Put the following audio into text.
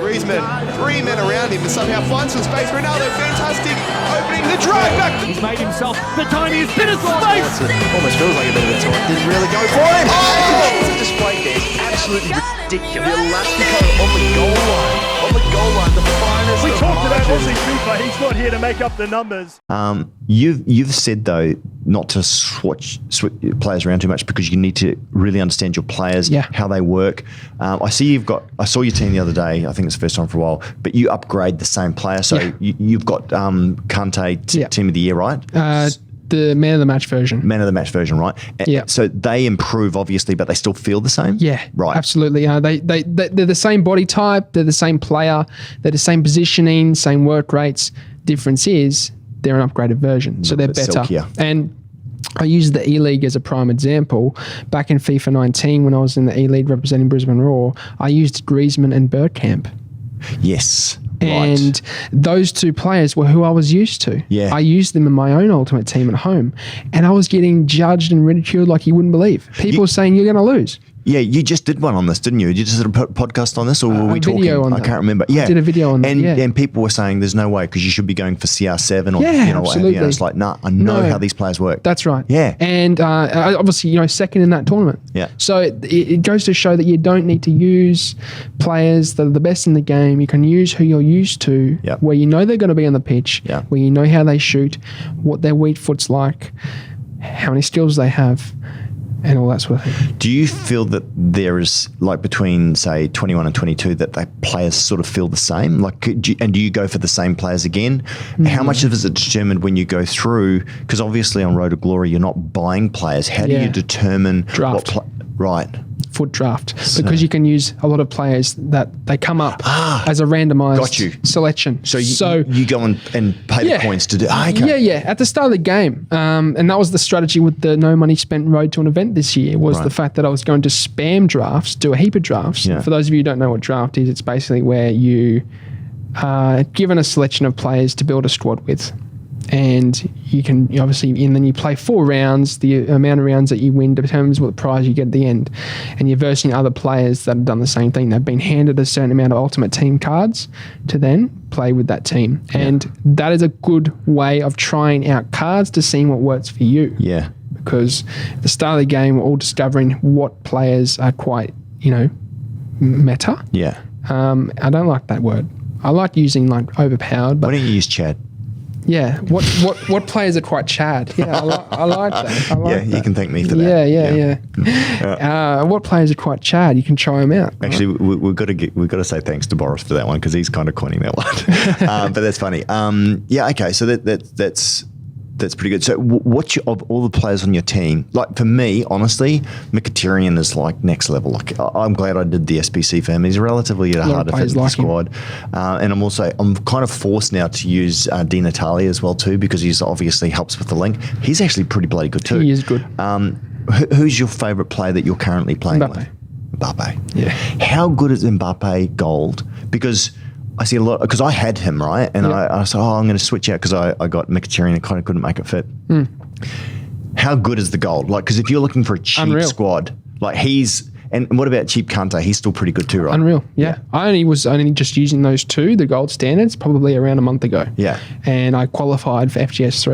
Griezmann, 3 men around him, and somehow finds some space. Ronaldo, fantastic, opening the drive back. He's made himself the tiniest bit of space. Almost feels like a bit of a taunt. Didn't really go for him. Oh! The display there is absolutely ridiculous. The Elastico on the goal line. On the goal line, the finest We of talked about margins. Aussie FIFA. He's not here to make up the numbers. You've said though not to switch players around too much because you need to really understand your players, how they work. I saw your team the other day. I think it's the first time for a while, but you upgrade the same player. So you've got Kante team of the year, right? The man of the match version. Man of the match version, right? Yeah. So they improve obviously, but they still feel the same. Yeah, right. Absolutely. They're the same body type. They're the same player. They're the same positioning, same work rates. Difference is they're an upgraded version, so they're better. Silkier. And I use the E-League as a prime example. Back in FIFA 19, when I was in the E-League representing Brisbane Roar, I used Griezmann and Bergkamp. Yes. And those two players were who I was used to. Yeah. I used them in my own ultimate team at home, and I was getting judged and ridiculed like you wouldn't believe. People were saying you're going to lose. Yeah, you just did one on this, didn't you? You just did a podcast on this, or were we talking? I can't remember. Yeah, I did a video on that. And people were saying there's no way because you should be going for CR7 or absolutely. It's like, nah, I know how these players work. That's right. Yeah, and obviously, second in that tournament. Yeah. So it goes to show that you don't need to use players that are the best in the game. You can use who you're used to, where you know they're going to be on the pitch, where you know how they shoot, what their weak foot's like, how many skills they have, and all that sort of thing. Do you feel that there is, like, between, say, 21 and 22, that the players sort of feel the same? Like, do you go for the same players again? How much of it is it determined when you go through? Because obviously on Road to Glory, you're not buying players. How do you determine draft? Right. Foot draft, because you can use a lot of players that they come up as a randomized selection. So you go and pay the points to do. At the start of the game, and that was the strategy with the no money spent road to an event this year, was the fact that I was going to spam drafts, do a heap of drafts. For those of you who don't know what draft is, it's basically where you are given a selection of players to build a squad with. And you can obviously, and then you play 4 rounds. The amount of rounds that you win determines what prize you get at the end. And you're versing other players that have done the same thing. They've been handed a certain amount of ultimate team cards to then play with that team. And that is a good way of trying out cards to see what works for you. Yeah. Because at the start of the game, we're all discovering what players are quite, meta. Yeah. I don't like that word. I like using overpowered. But why don't you use Chad? Yeah, what players are quite Chad? Yeah, I like that. You can thank me for that. Yeah. What players are quite Chad? You can try them out. Actually, we've got to say thanks to Boris for that one because he's kind of coining that one. But that's funny. Okay. So that's pretty good. So of all the players on your team, like for me, honestly, Mkhitaryan is like next level. Like I'm glad I did the SBC for him. He's relatively hard to fit in the squad. And I'm kind of forced now to use Di Natale as well too because he's obviously helps with the link. He's actually pretty bloody good too. He is good. Who's your favourite player that you're currently playing with? Mbappe. Yeah. How good is Mbappe gold? Because I see a lot, because I had him, right? And I said, I'm going to switch out because I got Mkhitaryan and kind of couldn't make it fit. How good is the gold? Like, because if you're looking for a cheap squad, like and what about cheap Kante? He's still pretty good too, right? Unreal, yeah. I was only just using those two, the gold standards, probably around a month ago. Yeah. And I qualified for FGS 3.